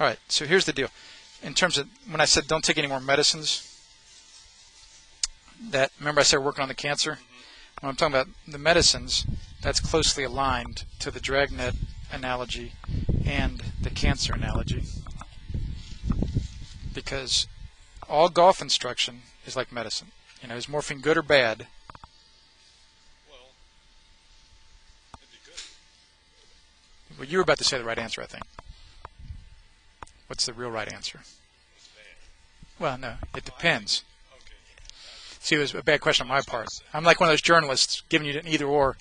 All right, so here's the deal. In terms of when I said don't take any more medicines, that remember I said we're working on the cancer? When I'm talking about the medicines, that's closely aligned to the dragnet analogy and the cancer analogy. Because all golf instruction is like medicine. You know, is morphine good or bad? Well, it'd be good. Well, you were about to say the right answer, I think. What's the real right answer? It's bad. Well, no, it depends. Okay. See, it was a bad question on my part. I'm like one of those journalists giving you an either or.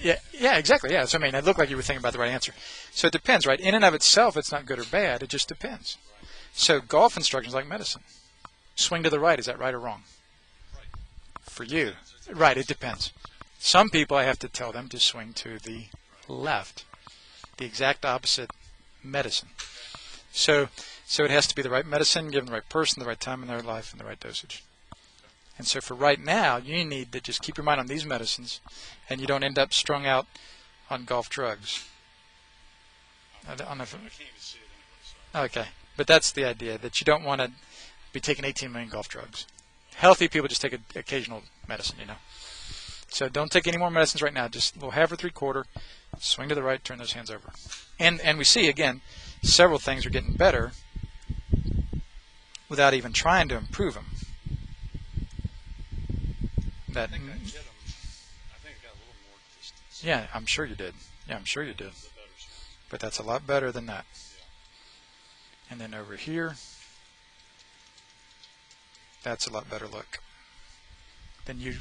Yeah, exactly. Yeah, so I mean, it looked like you were thinking about the right answer. So it depends, right? In and of itself, it's not good or bad. It just depends. So golf instruction is like medicine. Swing to the right. Is that right or wrong? Right. For you, right? It depends. Some people, I have to tell them to swing to the left, the exact opposite medicine. So it has to be the right medicine, given the right person, the right time in their life, and the right dosage. And so for right now, you need to just keep your mind on these medicines, and you don't end up strung out on golf drugs. I can't even see it anyway. So. Okay, but that's the idea, that you don't want to be taking 18 million golf drugs. Healthy people just take occasional medicine, you know. So don't take any more medicines right now. Just a little half or three-quarter, swing to the right, turn those hands over. And we see, again, several things are getting better without even trying to improve them. I think I got a little more distance. Yeah, I'm sure you did. Yeah, I'm sure you did. The better swing. But that's a lot better than that. Yeah. And then over here, that's a lot better look. Then you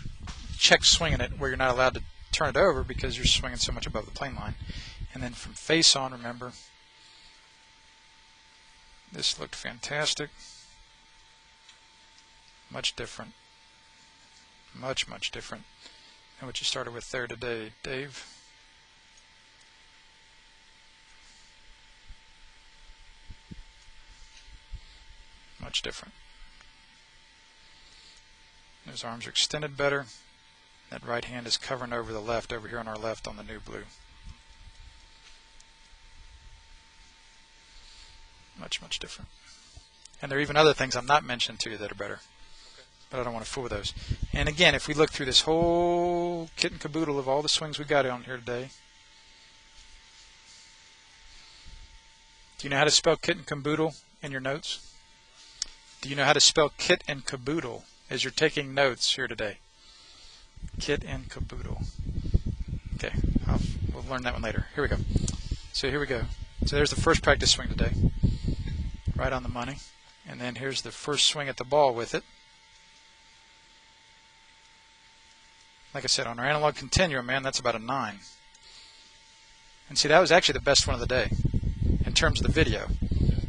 check swinging it where you're not allowed to turn it over because you're swinging so much above the plane line. And then from face on, remember, this looked fantastic. Much different. Much, much different than what you started with there today, Dave. Much different. Those arms are extended better. That right hand is covering over the left over here on our left on the new blue. Much, much different. And there are even other things I'm not mentioning to you that are better. But I don't want to fool with those. And again, if we look through this whole kit and caboodle of all the swings we got on here today, do you know how to spell kit and caboodle in your notes? Do you know how to spell kit and caboodle as you're taking notes here today? Kit and caboodle. Okay, we'll learn that one later. Here we go. So here we go. So there's the first practice swing today. Right on the money. And then here's the first swing at the ball with it. Like I said, on our analog continuum, man, that's about a 9. And see, that was actually the best one of the day in terms of the video.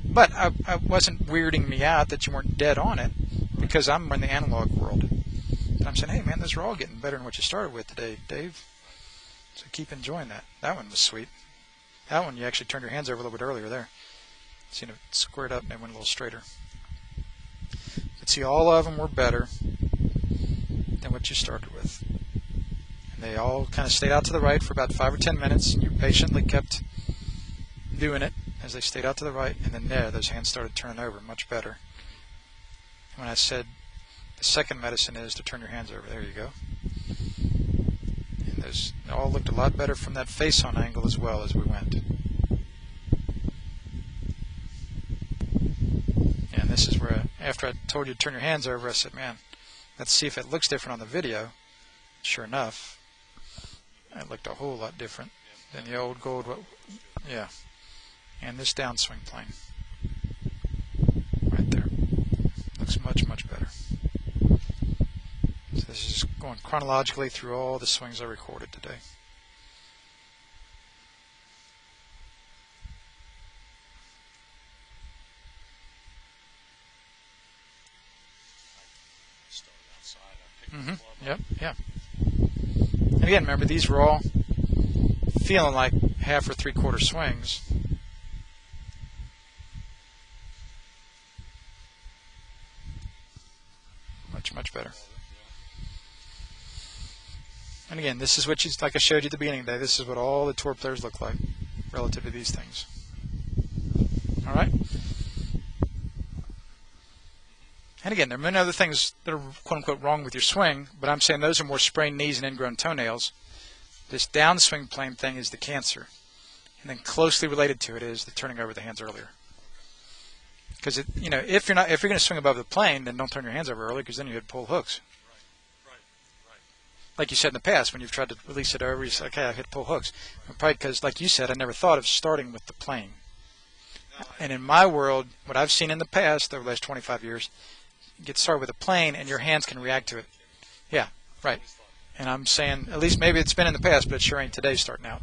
But I wasn't weirding me out that you weren't dead on it because I'm in the analog world. And I'm saying, hey, man, those are all getting better than what you started with today, Dave. So keep enjoying that. That one was sweet. That one, you actually turned your hands over a little bit earlier there. See, it squared up and it went a little straighter. But see, all of them were better than what you started with. And they all kind of stayed out to the right for about 5 or 10 minutes. And you patiently kept doing it as they stayed out to the right. And then there, those hands started turning over much better. And when I said the second medicine is to turn your hands over, there you go. And those all looked a lot better from that face-on angle as well as we went. And this is where, after I told you to turn your hands over, I said, man, let's see if it looks different on the video. Sure enough, it looked a whole lot different than the old gold. Yeah. And this downswing plane. Right there. Looks much, much better. So this is just going chronologically through all the swings I recorded today. Yep, yeah. And again, remember, these were all feeling like half or three-quarter swings. Much, much better. And again, this is what you, like I showed you at the beginning of the day, this is what all the tour players look like relative to these things. All right? And again, there are many other things that are quote-unquote wrong with your swing, but I'm saying those are more sprained knees and ingrown toenails. This downswing plane thing is the cancer. And then closely related to it is the turning over the hands earlier. Because if you're going to swing above the plane, then don't turn your hands over early, because then you hit pull hooks. Right. Like you said in the past, when you've tried to release it over, you say, okay, I hit pull hooks. And probably because, like you said, I never thought of starting with the plane. And in my world, what I've seen in the past, over the last 25 years, you get started with a plane and your hands can react to it. Yeah, right. And I'm saying, at least maybe it's been in the past, but it sure ain't today starting out.